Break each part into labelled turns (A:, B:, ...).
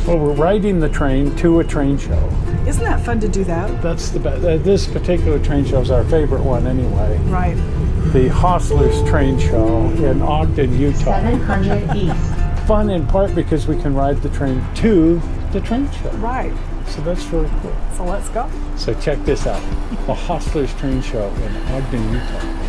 A: Well, we're riding the train to a train show.
B: Isn't that fun to do that?
A: That's the best. This particular train show is our favorite one anyway.
B: Right.
A: The Hostlers train show in Ogden, Utah.
C: 700 east.
A: Fun in part because we can ride the train to the train show.
B: Right.
A: So that's really cool.
B: So let's go.
A: So check this out. The Hostlers train show in Ogden, Utah.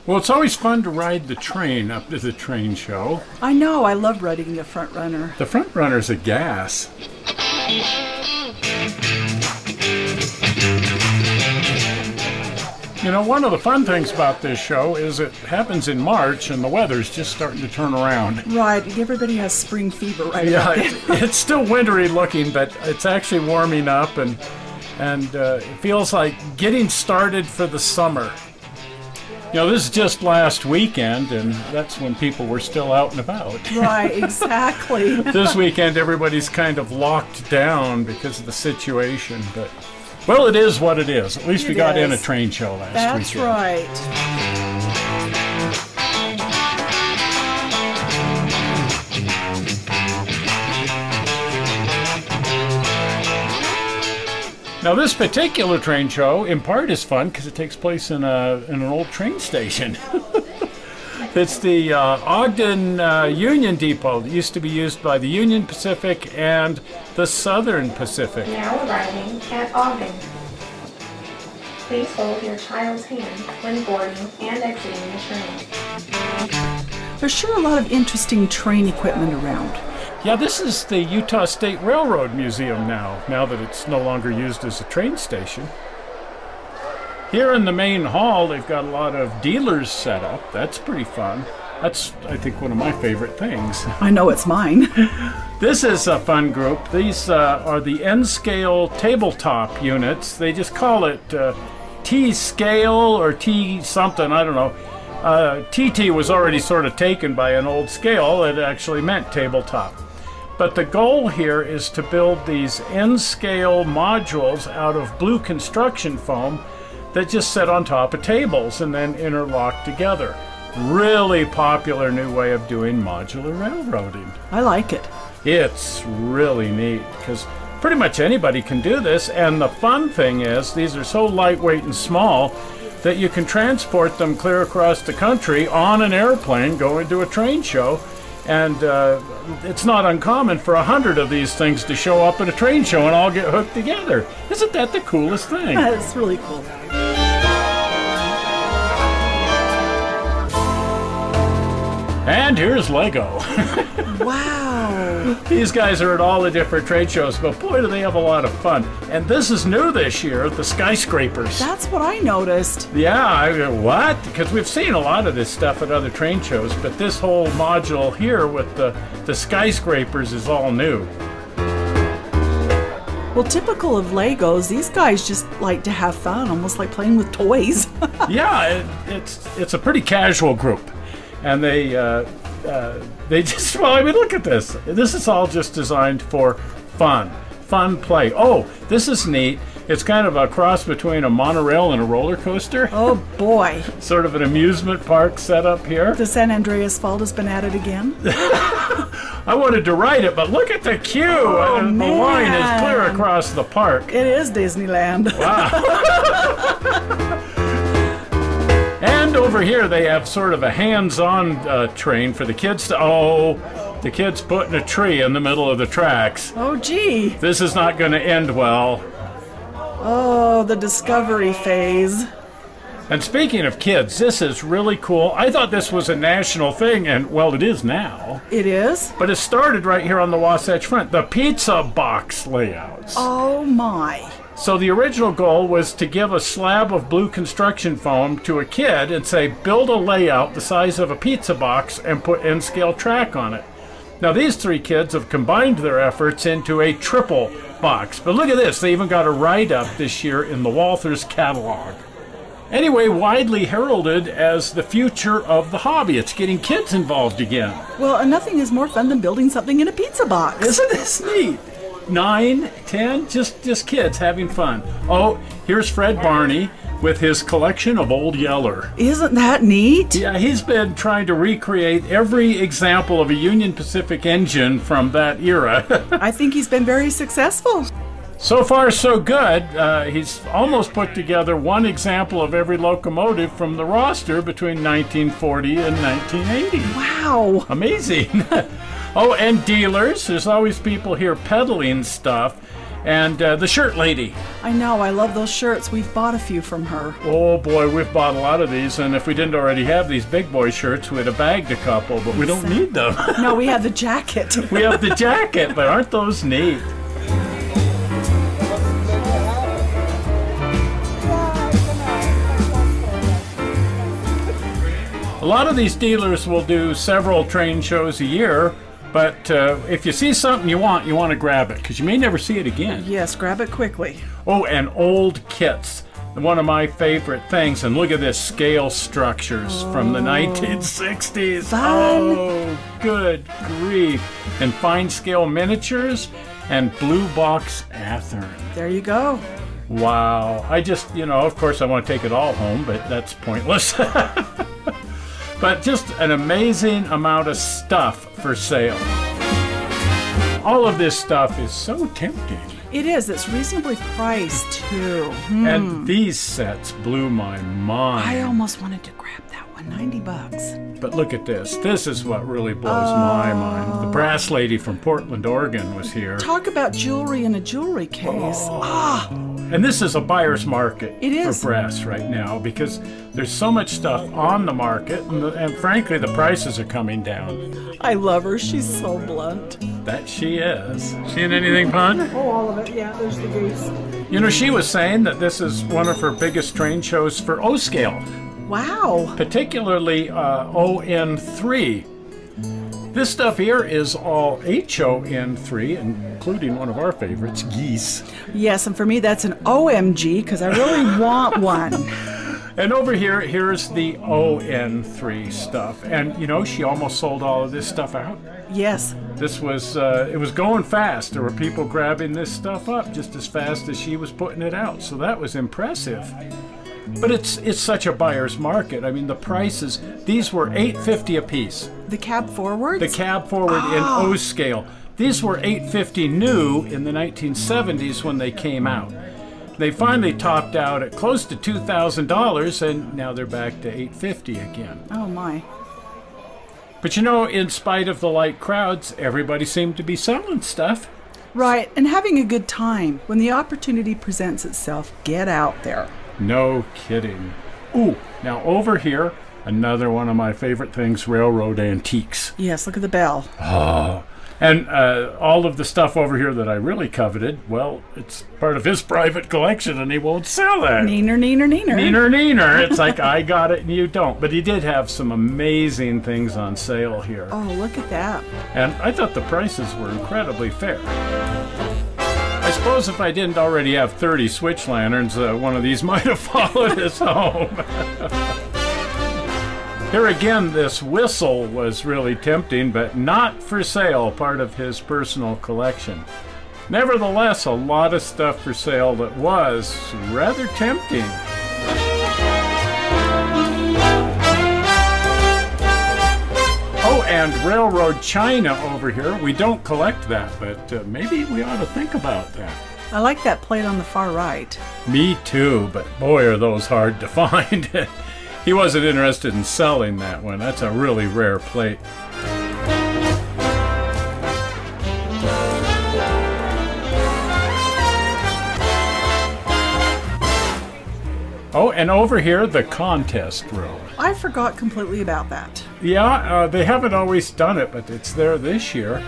A: Well, it's always fun to ride the train up to the train show.
B: I know. I love riding the front runner.
A: The front runner's a gas. You know, one of the fun things about this show is it happens in March and the weather's just starting to turn around.
B: Right. Everybody has spring fever right
A: Yeah,
B: now.
A: it's still wintry looking, but it's actually warming up and it feels like getting started for the summer. You know, this is just last weekend, and that's when people were still out and about.
B: Right, exactly.
A: This weekend, everybody's kind of locked down because of the situation, but, well, it is what it is. At least we got in a train show last weekend.
B: That's right.
A: Now, this particular train show, in part, is fun because it takes place in an old train station. It's the Ogden Union Depot. It used to be used by the Union Pacific and the Southern Pacific.
C: Now arriving at Ogden. Please hold your child's hand when boarding and exiting the train.
B: There's sure a lot of interesting train equipment around.
A: Yeah, this is the Utah State Railroad Museum now that it's no longer used as a train station. Here in the main hall, they've got a lot of dealers set up. That's pretty fun. That's, I think, one of my favorite things.
B: I know it's mine.
A: This is a fun group. These are the N Scale Tabletop units. They just call it T Scale or T something, I don't know. TT was already sort of taken by an old scale that actually meant tabletop. But the goal here is to build these N-scale modules out of blue construction foam that just sit on top of tables and then interlock together. Really popular new way of doing modular railroading.
B: I like it.
A: It's really neat because pretty much anybody can do this, and the fun thing is these are so lightweight and small that you can transport them clear across the country on an airplane going to a train show. And it's not uncommon for 100 of these things to show up at a train show and all get hooked together. Isn't that the coolest thing?
B: That's really cool.
A: And here's Lego.
B: Wow.
A: These guys are at all the different trade shows, but boy, do they have a lot of fun. And this is new this year, the skyscrapers.
B: That's what I noticed.
A: Yeah, what? Because we've seen a lot of this stuff at other train shows, but this whole module here with the skyscrapers is all new.
B: Well, typical of Legos, these guys just like to have fun, almost like playing with toys.
A: Yeah, it's a pretty casual group. And they just, well, I mean, look at this. This is all just designed for fun play. Oh, this is neat. It's kind of a cross between a monorail and a roller coaster.
B: Oh, boy.
A: Sort of an amusement park setup here.
B: The San Andreas Fault has been added again.
A: I wanted to ride it, but look at the queue.
B: Oh,
A: the line is clear across the park.
B: It is Disneyland.
A: Wow. And over here they have sort of a hands-on train for the kids to, the kids putting a tree in the middle of the tracks.
B: Oh, gee.
A: This is not going to end well.
B: Oh, the discovery phase.
A: And speaking of kids, this is really cool. I thought this was a national thing, and, well, it is now.
B: It is?
A: But it started right here on the Wasatch Front, the pizza box layouts.
B: Oh, my.
A: So the original goal was to give a slab of blue construction foam to a kid and say, build a layout the size of a pizza box and put N-scale track on it. Now these three kids have combined their efforts into a triple box. But look at this, they even got a write-up this year in the Walthers catalog. Anyway, widely heralded as the future of the hobby. It's getting kids involved again.
B: Well, and nothing is more fun than building something in a pizza box.
A: Isn't this neat? 9, 10, just kids having fun. Oh, here's Fred Barney with his collection of Old Yeller.
B: Isn't that neat?
A: Yeah, he's been trying to recreate every example of a Union Pacific engine from that era.
B: I think he's been very successful.
A: So far, so good. He's almost put together one example of every locomotive from the roster between 1940 and 1980.
B: Wow.
A: Amazing. Oh, and dealers. There's always people here peddling stuff. And the shirt lady.
B: I know, I love those shirts. We've bought a few from her.
A: Oh boy, we've bought a lot of these, and if we didn't already have these big boy shirts, we'd have bagged a couple, but we don't need them.
B: No, we have the jacket.
A: We have the jacket, but aren't those neat? A lot of these dealers will do several train shows a year. But if you see something you want to grab it, because you may never see it again.
B: Yes, grab it quickly.
A: Oh, and old kits. One of my favorite things. And look at this, scale structures from the 1960s.
B: Fun.
A: Oh, good grief. And fine scale miniatures and blue box Athearn.
B: There you go.
A: Wow. I just, of course I want to take it all home, but that's pointless. But just an amazing amount of stuff for sale. All of this stuff is so tempting.
B: It is. It's reasonably priced, too.
A: And these sets blew my mind.
B: I almost wanted to grab that one. $90.
A: But look at this. This is what really blows my mind. The brass lady from Portland, Oregon was here.
B: Talk about jewelry in a jewelry case.
A: And this is a buyer's market
B: for
A: brass right now because there's so much stuff on the market, and frankly, the prices are coming down.
B: I love her. She's so blunt.
A: That she is. Seeing anything fun?
B: Oh, all of it. Yeah, there's the goose.
A: She was saying that this is one of her biggest train shows for O scale.
B: Wow.
A: Particularly ON3. This stuff here is all HON3, including one of our favorites, geese.
B: Yes, and for me that's an OMG because I really want one.
A: And over here, here's the ON3 stuff. And she almost sold all of this stuff out.
B: Yes.
A: This was, it was going fast. There were people grabbing this stuff up just as fast as she was putting it out. So that was impressive. But it's such a buyer's market. I mean, the prices, these were $8.50 a piece.
B: The cab forwards?
A: The cab forward in O scale. These were $8.50 new in the 1970s when they came out. They finally topped out at close to $2,000, and now they're back to $8.50 again.
B: Oh my.
A: But in spite of the light crowds, everybody seemed to be selling stuff.
B: Right, and having a good time. When the opportunity presents itself, get out there.
A: No kidding. Ooh, now over here, another one of my favorite things, railroad antiques.
B: Yes, look at the bell.
A: Oh, and all of the stuff over here that I really coveted, well, it's part of his private collection, and he won't sell that.
B: Neener, neener, neener.
A: Neener, neener. It's like, I got it and you don't. But he did have some amazing things on sale here.
B: Oh, look at that.
A: And I thought the prices were incredibly fair. I suppose if I didn't already have 30 switch lanterns, one of these might have followed us home. Here again, this whistle was really tempting, but not for sale, part of his personal collection. Nevertheless, a lot of stuff for sale that was rather tempting. Oh, and railroad china over here. We don't collect that, but maybe we ought to think about that.
B: I like that plate on the far right.
A: Me too, but boy, are those hard to find. He wasn't interested in selling that one. That's a really rare plate. Oh, and over here, the contest room.
B: I forgot completely about that.
A: Yeah, they haven't always done it, but it's there this year.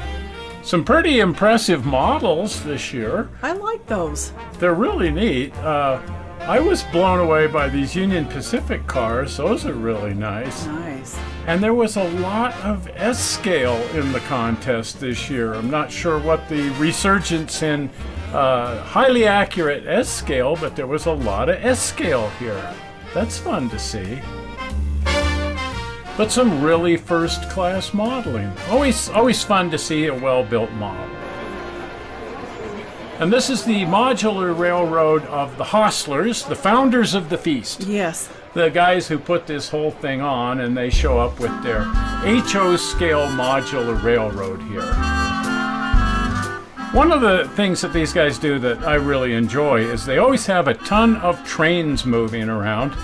A: Some pretty impressive models this year.
B: I like those.
A: They're really neat. I was blown away by these Union Pacific cars. Those are really nice.
B: Nice.
A: And there was a lot of S-scale in the contest this year. I'm not sure what the resurgence in highly accurate S-scale, but there was a lot of S-scale here. That's fun to see. But some really first-class modeling. Always fun to see a well-built model. And this is the Modular Railroad of the Hostlers, the founders of the feast.
B: Yes.
A: The guys who put this whole thing on, and they show up with their HO scale Modular Railroad here. One of the things that these guys do that I really enjoy is they always have a ton of trains moving around.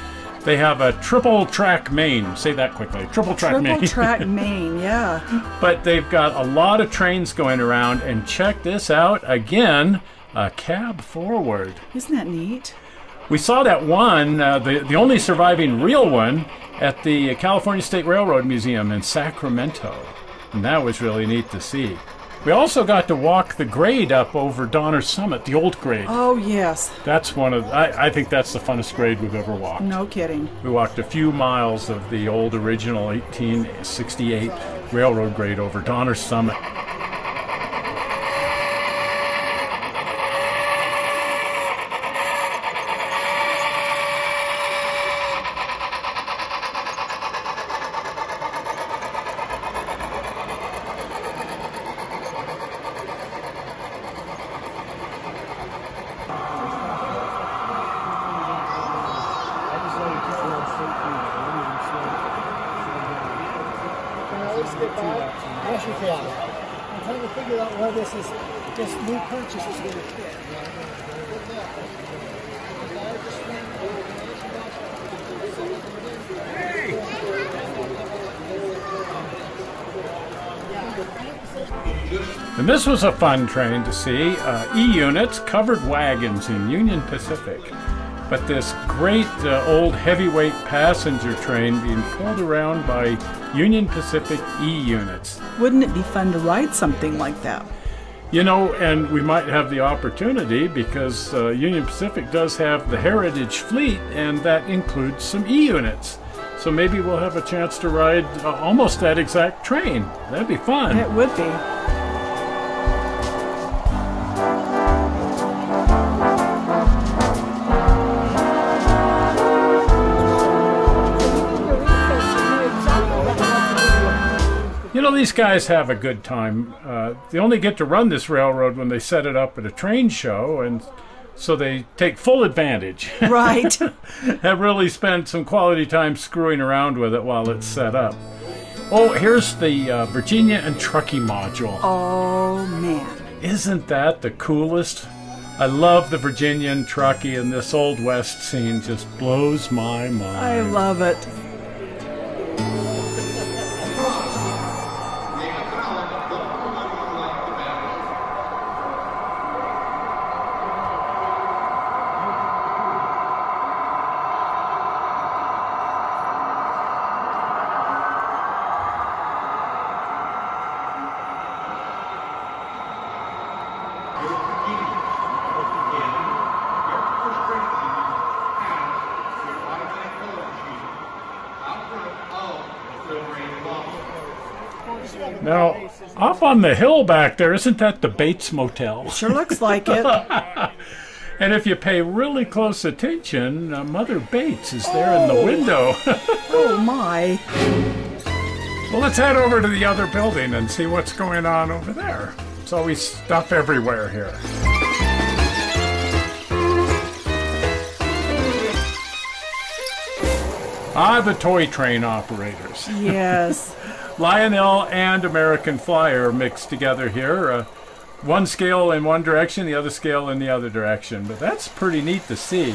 A: They have a triple track main. Say that quickly. Triple track main.
B: Triple track main, yeah.
A: But they've got a lot of trains going around, and check this out again, a cab forward.
B: Isn't that neat?
A: We saw that one, the only surviving real one, at the California State Railroad Museum in Sacramento. And that was really neat to see. We also got to walk the grade up over Donner Summit, the old grade.
B: Oh, yes.
A: That's one of, I think that's the funnest grade we've ever walked.
B: No kidding.
A: We walked a few miles of the old original 1868 railroad grade over Donner Summit.
D: Yes, you can. I'm trying to figure out where this new purchase is going to fit.
A: And this was a fun train to see. E-units, covered wagons in Union Pacific. But this great old heavyweight passenger train being pulled around by Union Pacific E-units.
B: Wouldn't it be fun to ride something like that?
A: You know, and we might have the opportunity because Union Pacific does have the Heritage Fleet, and that includes some E-units. So maybe we'll have a chance to ride almost that exact train. That'd be fun.
B: It would be.
A: You know, these guys have a good time. They only get to run this railroad when they set it up at a train show, and so they take full advantage.
B: Right.
A: Have really spent some quality time screwing around with it while it's set up. Oh, here's the Virginia and Truckee module.
B: Oh, man.
A: Isn't that the coolest? I love the Virginia and Truckee, and this Old West scene just blows my mind.
B: I love it.
A: Now, off on the hill back there, isn't that the Bates Motel?
B: Sure looks like it.
A: And if you pay really close attention, Mother Bates is there in the window.
B: Oh, my.
A: Well, let's head over to the other building and see what's going on over there. There's always stuff everywhere here. Ah, the toy train operators.
B: Yes.
A: Lionel and American Flyer mixed together here. One scale in one direction, the other scale in the other direction. But that's pretty neat to see.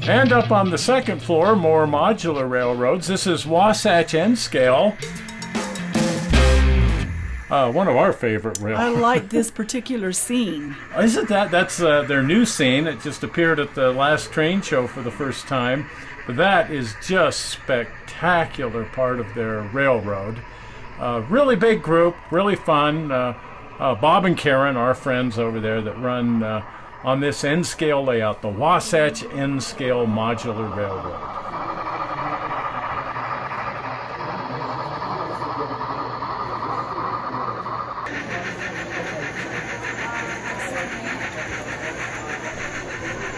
A: And up on the second floor, more modular railroads. This is Wasatch N Scale. One of our favorite railroads.
B: I like this particular scene.
A: Isn't that? That's their new scene. It just appeared at the last train show for the first time. But that is just spectacular part of their railroad. Really big group, really fun. Bob and Karen, our friends over there that run on this N-scale layout, the Wasatch N Scale Modular Railroad.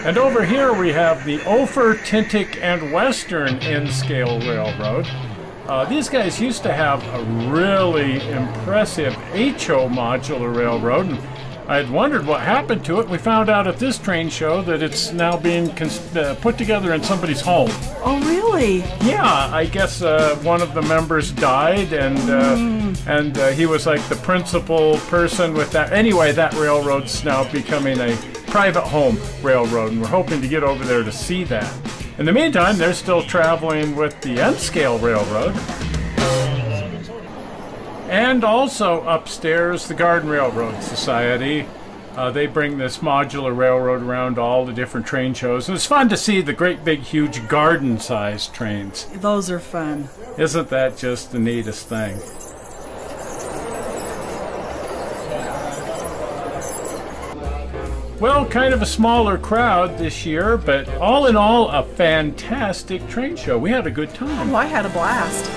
A: And over here we have the Ophir, Tintic, and Western N Scale Railroad. These guys used to have a really impressive HO modular railroad, and I had wondered what happened to it. We found out at this train show that it's now being put together in somebody's home.
B: Oh, really?
A: Yeah, I guess one of the members died, and he was like the principal person with that. Anyway, that railroad's now becoming a private home railroad, and we're hoping to get over there to see that. In the meantime, they're still traveling with the N Scale Railroad. And also upstairs, the Garden Railroad Society. They bring this modular railroad around to all the different train shows. And it's fun to see the great big huge garden-sized trains.
B: Those are fun.
A: Isn't that just the neatest thing? Well, kind of a smaller crowd this year, but all in all, a fantastic train show. We had a good time.
B: Oh, I had a blast.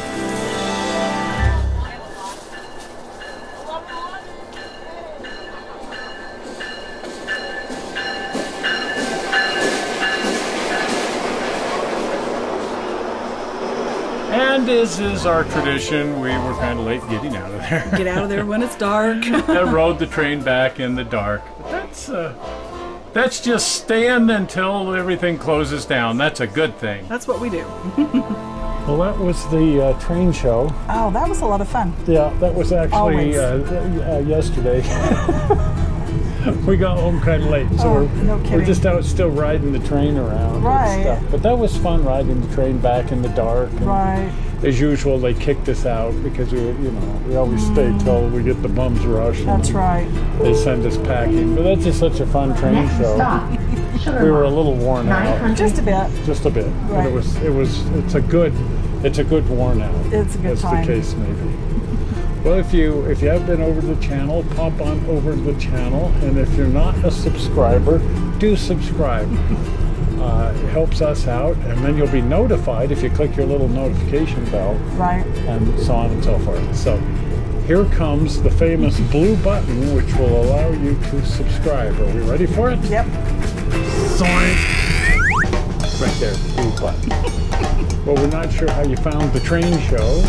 A: And as is our tradition, we were kind of late getting out of there.
B: Get out of there when it's dark.
A: And rode the train back in the dark. But that's just staying until everything closes down. That's a good thing.
B: That's what we do.
A: Well, that was the train show.
B: Oh, that was a lot of fun.
A: Yeah, that was actually yesterday. We got home kind of late, so we're just out still riding the train around and stuff. But that was fun, riding the train back in the dark. And as usual, they kicked us out because we always stay till we get the bums rush.
B: That's right.
A: They send us packing. But that's just such a fun train show. We were a little worn out.
B: Just a bit.
A: Just a bit. Right. But it's a good worn out.
B: It's a good time.
A: As the case may be. Well, if you have been over the channel, pop on over to the channel, and if you're not a subscriber, do subscribe. It helps us out, and then you'll be notified if you click your little notification bell. Right. And so on and so forth. So here comes the famous blue button, which will allow you to subscribe. Are we ready for it?
B: Yep.
A: Right there, blue button. Well, we're not sure how you found the train show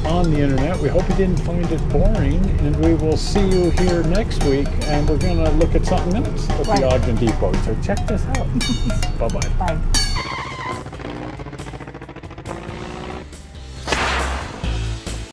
A: on the internet. We hope you didn't find it boring, and we will see you here next week, and we're going to look at something else at the Ogden Depot. So check this out. Bye-bye.
B: Bye.